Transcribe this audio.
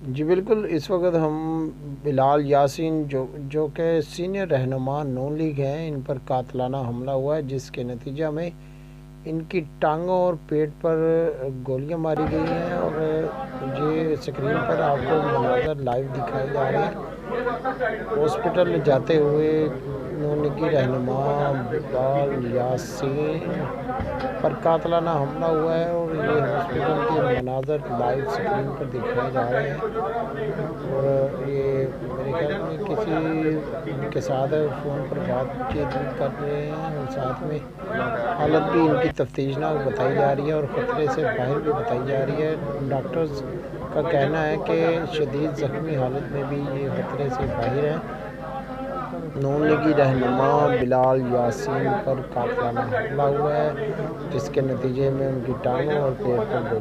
जी बिल्कुल, इस वक़्त हम बिलाल यासीन जो कि सीनियर रहनुमा नून लीग हैं, इन पर कातलाना हमला हुआ है जिसके नतीजा में इनकी टांगों और पेट पर गोलियां मारी गई हैं। और ये स्क्रीन पर आपको मनाज़र लाइव दिखाए जा रहे हैं। हॉस्पिटल जाते हुए नून लीगी रहनुमा बिलाल यासीन पर कातलाना हमला हुआ है और ये हॉस्पिटल के मनाज़र लाइव स्क्रीन पर दिखाए जा रहे हैं। और ये मेरे ख्याल में किसी उनके साथ फ़ोन पर बातचीत भी कर रहे हैं और साथ में हालत भी इनकी तफ्तीशनाक बताई जा रही है और ख़तरे से बाहर भी बताई जा रही है। डॉक्टर्स का कहना है कि शदीद ज़ख्मी हालत में भी ये ख़तरे से बाहर हैं। नून लीगी रहनुमा बिलाल यासीन पर कातलाना हमला हुआ है जिसके नतीजे में उनकी टांगों और पेट पर